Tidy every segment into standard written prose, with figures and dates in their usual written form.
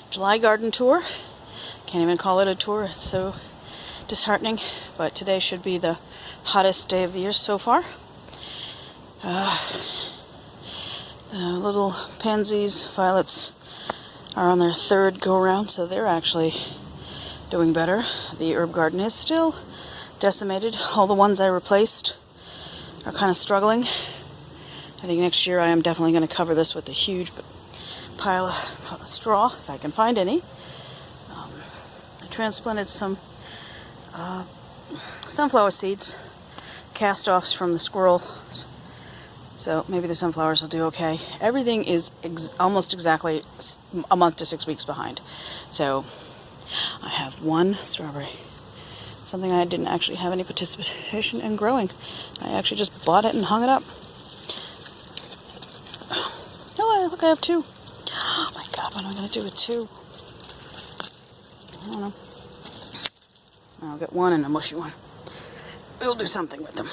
July garden tour. Can't even call it a tour, it's so disheartening, but today should be the hottest day of the year so far. The little pansies, violets are on their third go around, so they're actually doing better. The herb garden is still decimated. All the ones I replaced are kind of struggling. I think next year I am definitely going to cover this with a huge pile of straw, if I can find any. I transplanted some sunflower seeds, cast-offs from the squirrels, so maybe the sunflowers will do okay. Everything is almost exactly a month to 6 weeks behind. So I have one strawberry, something I didn't actually have any participation in growing. I actually just bought it and hung it up. Oh, look, I have two. Oh my God, what am I going to do with two? I don't know. I'll get one and a mushy one. We'll do something with them.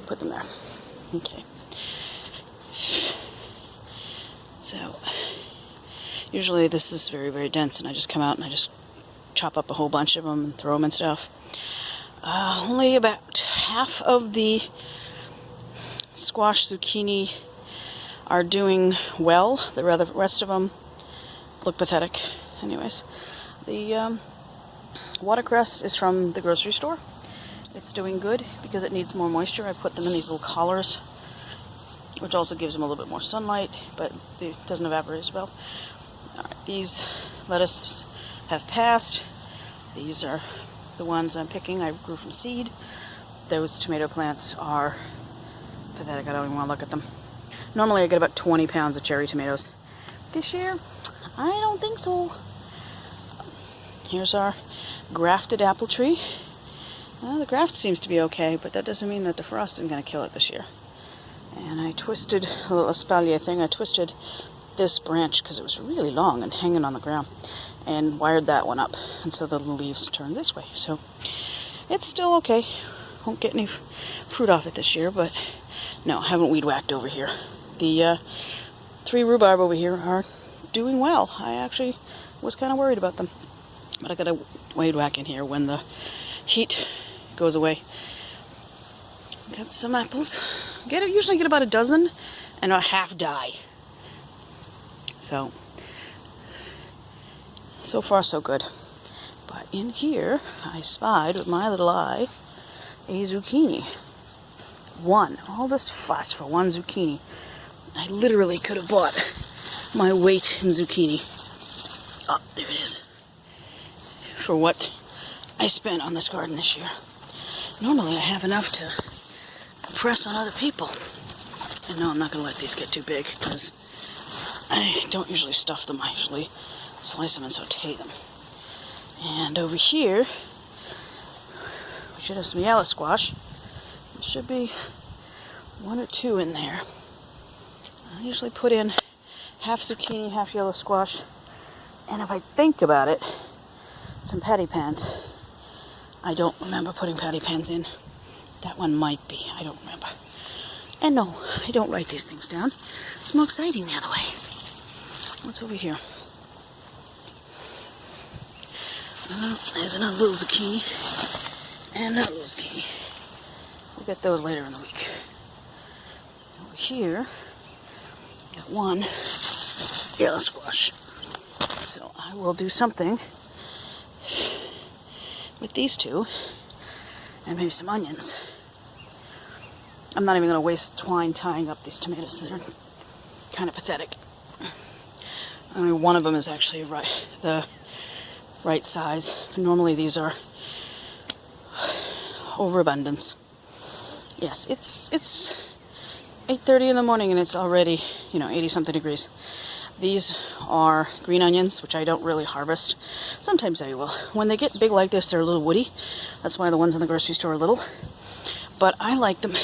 Put them there. Okay. So, usually this is very, very dense, and I just come out and I just chop up a whole bunch of them and throw them and stuff. Only about half of the squash zucchini are doing well. The rest of them look pathetic. Anyways, the watercress is from the grocery store. It's doing good because it needs more moisture. I put them in these little collars, which also gives them a little bit more sunlight, but it doesn't evaporate as well. All right, these lettuce have passed. These are the ones I'm picking. I grew from seed. Those tomato plants are pathetic. I don't even want to look at them. Normally I get about 20 pounds of cherry tomatoes. This year, I don't think so. Here's our grafted apple tree. The graft seems to be okay, but that doesn't mean that the frost isn't going to kill it this year. And I twisted a little espalier thing. I twisted this branch because it was really long and hanging on the ground, and wired that one up, and so the leaves turn this way. So it's still okay. Won't get any fruit off it this year, but no, I haven't weed whacked over here. The 3 rhubarb over here are doing well. I actually was kind of worried about them, but I got a weed whack in here when the heat goes away. Got some apples. Usually get about a dozen, and a half die. So far so good. But in here, I spied with my little eye a zucchini. All this fuss for one zucchini. I literally could have bought my weight in zucchini. Oh, there it is. For what I spent on this garden this year. Normally I have enough to press on other people. And no, I'm not going to let these get too big, because I don't usually stuff them. I usually slice them and saute them. And over here, we should have some yellow squash. There should be 1 or 2 in there. I usually put in half zucchini, half yellow squash, and if I think about it, some patty pans. I don't remember putting patty pans in. That one might be. I don't remember. And no, I don't write these things down. It's more exciting the other way. What's over here? There's another little zucchini. And another little zucchini. We'll get those later in the week. Over here, got 1 yellow squash. So I will do something with these 2, and maybe some onions. I'm not even going to waste twine tying up these tomatoes. They're kind of pathetic. Only one of them is actually the right size. Normally these are overabundance. Yes, it's 8:30 in the morning and it's already 80-something degrees. These are green onions, which I don't really harvest. Sometimes I will. When they get big like this, they're a little woody. That's why the ones in the grocery store are little. But I like them.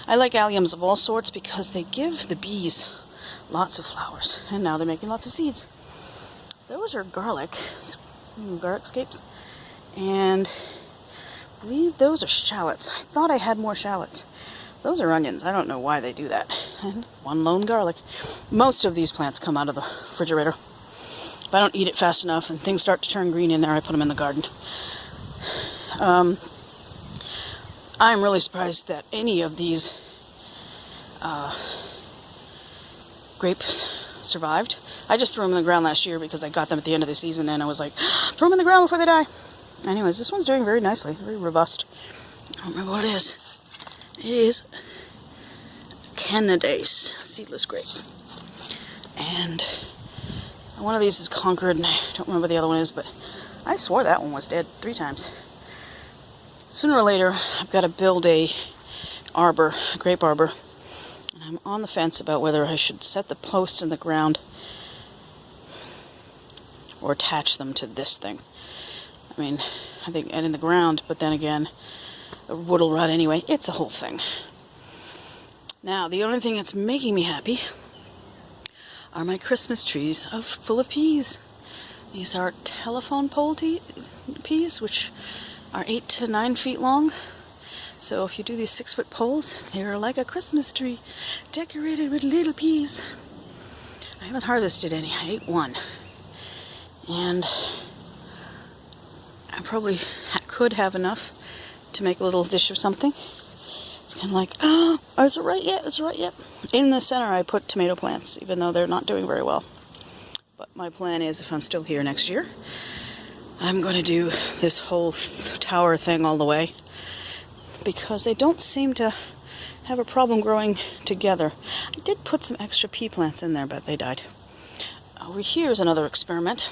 I like alliums of all sorts because they give the bees lots of flowers. And now they're making lots of seeds. Those are garlic scapes. And I believe those are shallots. I thought I had more shallots. Those are onions. I don't know why they do that. And one lone garlic. Most of these plants come out of the refrigerator. If I don't eat it fast enough and things start to turn green in there, I put them in the garden. I'm really surprised that any of these grapes survived. I just threw them in the ground last year because I got them at the end of the season and I was like, throw them in the ground before they die. Anyways, this one's doing very nicely, very robust. I don't remember what it is. It is Canadace seedless grape. And one of these is Concord, and I don't remember what the other one is, but I swore that one was dead 3 times. Sooner or later, I've got to build a grape arbor, and I'm on the fence about whether I should set the posts in the ground or attach them to this thing. I mean, I think and in the ground, but then again, the wood will rot anyway. It's a whole thing. Now, the only thing that's making me happy are my Christmas trees full of peas. These are telephone pole peas, which are 8 to 9 feet long. So if you do these 6-foot poles, they're like a Christmas tree decorated with little peas. I haven't harvested any. I ate one. And I probably could have enough to make a little dish of something. It's kind of like, oh, is it right yet? Is it right yet? In the center, I put tomato plants, even though they're not doing very well. But my plan is, if I'm still here next year, I'm going to do this whole tower thing all the way, because they don't seem to have a problem growing together. I did put some extra pea plants in there, but they died. Over here is another experiment,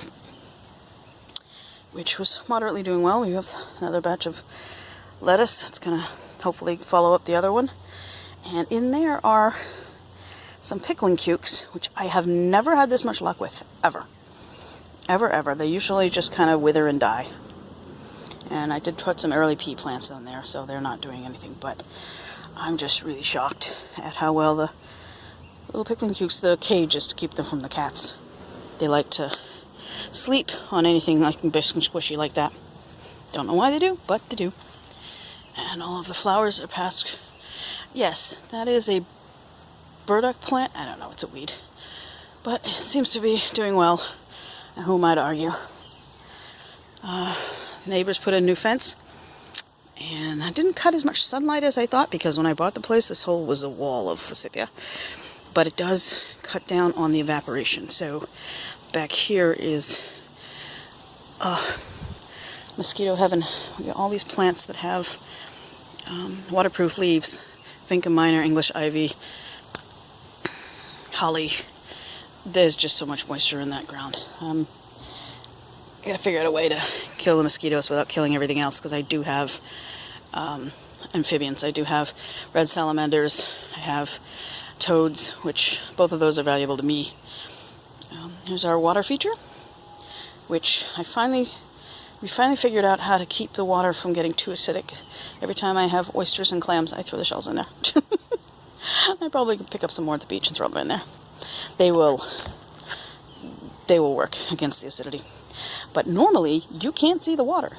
which was moderately doing well. We have another batch of lettuce. It's going to hopefully follow up the other one. And in there are some pickling cukes, which I have never had this much luck with, ever. Ever. They usually just kind of wither and die. And I did put some early pea plants on there, so they're not doing anything. But I'm just really shocked at how well the little pickling cukes, the cage is to keep them from the cats. They like to sleep on anything like biscuit and squishy like that. Don't know why they do, but they do. And all of the flowers are past. Yes, that is a burdock plant. I don't know, it's a weed. But it seems to be doing well. And who am I to argue? Neighbors put in a new fence. And I didn't cut as much sunlight as I thought, because when I bought the place, this whole was a wall of forsythia. But it does cut down on the evaporation. So back here is mosquito heaven. We got all these plants that have waterproof leaves. Vinca minor, English ivy, holly. There's just so much moisture in that ground. I gotta figure out a way to kill the mosquitoes without killing everything else, because I do have amphibians. I do have red salamanders. I have toads, which both of those are valuable to me. Here's our water feature, which we finally figured out how to keep the water from getting too acidic. Every time I have oysters and clams, I throw the shells in there. I probably could pick up some more at the beach and throw them in there. They will work against the acidity. But normally, you can't see the water.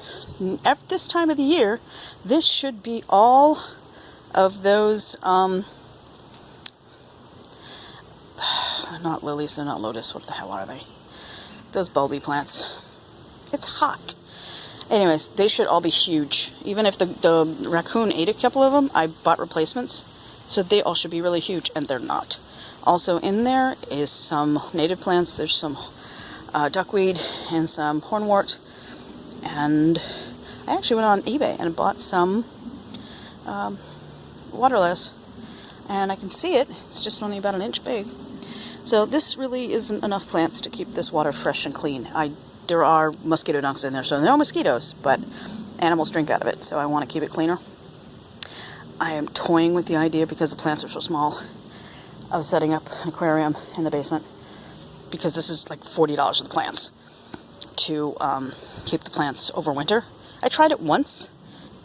At this time of the year, this should be all of those, not lilies, they're not lotus, what the hell are they? Those bulby plants. It's hot. Anyways, they should all be huge. Even if the raccoon ate a couple of them, I bought replacements. So they all should be really huge, and they're not. Also in there is some native plants. There's some duckweed and some hornwort. And I actually went on eBay and bought some waterlettuce. And I can see it. It's just only about an inch big. So this really isn't enough plants to keep this water fresh and clean. There are mosquito dunks in there, so no mosquitoes, but animals drink out of it, so I want to keep it cleaner. I am toying with the idea, because the plants are so small, of setting up an aquarium in the basement, because this is like $40 for the plants, to keep the plants over winter. I tried it once,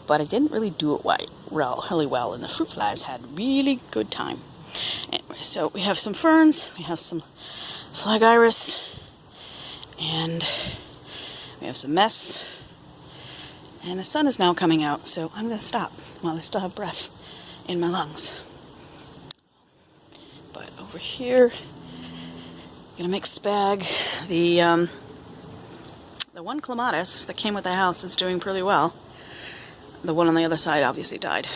but I didn't really do it really well, and the fruit flies had a really good time. Anyway, so we have some ferns, we have some flag iris, and we have some mess. And the sun is now coming out, so I'm going to stop while I still have breath in my lungs. But over here, gonna make spag. The one clematis that came with the house is doing pretty well. The one on the other side obviously died.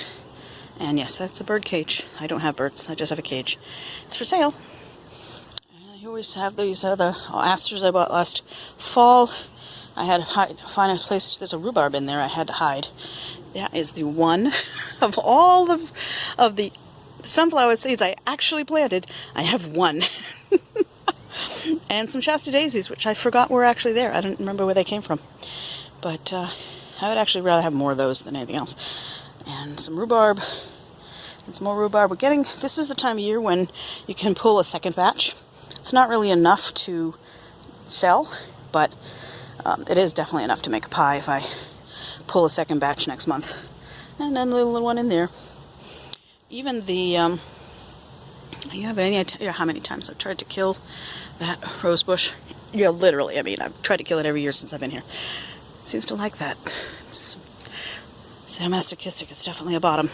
And yes, that's a bird cage. I don't have birds, I just have a cage. It's for sale. You always have these other asters I bought last fall. I had to find a place, there's a rhubarb in there I had to hide. That is the one of all of the sunflower seeds I actually planted. I have one. And some Shasta daisies, which I forgot were actually there. I don't remember where they came from. But I would actually rather have more of those than anything else. And some rhubarb. And some more rhubarb. This is the time of year when you can pull a second batch. It's not really enough to sell, but it is definitely enough to make a pie if I pull a second batch next month. And then a little one in there. Even the, you have any idea how many times I've tried to kill that rose bush? Yeah, literally. I mean, I've tried to kill it every year since I've been here. It seems to like that. It's sadomasochistic. It's definitely a bottom.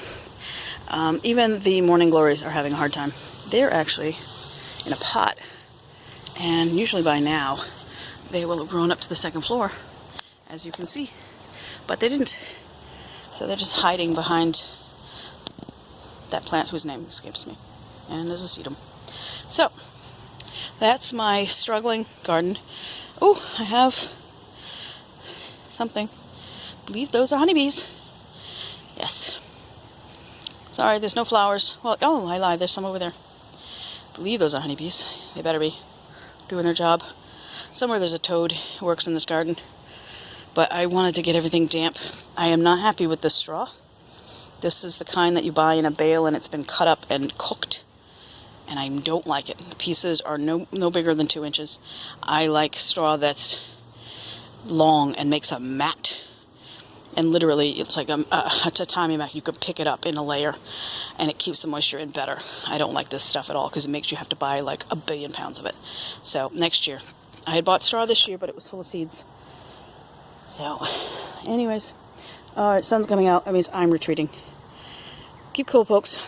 Even the morning glories are having a hard time. They're actually in a pot, and usually by now they will have grown up to the second floor, as you can see, but they didn't. So they're just hiding behind that plant whose name escapes me, and there's a sedum. So that's my struggling garden. Oh, I have something. I believe those are honeybees. Yes. Sorry, there's no flowers. Well, oh, I lied. There's some over there. I believe those are honeybees. They better be doing their job. Somewhere there's a toad who works in this garden. But I wanted to get everything damp. I am not happy with this straw. This is the kind that you buy in a bale and it's been cut up and cooked. And I don't like it. The pieces are no bigger than 2 inches. I like straw that's long and makes a mat. And literally, it's like a tatami mat. You can pick it up in a layer, and it keeps the moisture in better. I don't like this stuff at all because it makes you have to buy like 1 billion pounds of it. So next year, I had bought straw this year, but it was full of seeds. So, anyways, sun's coming out. That means I'm retreating. Keep cool, folks.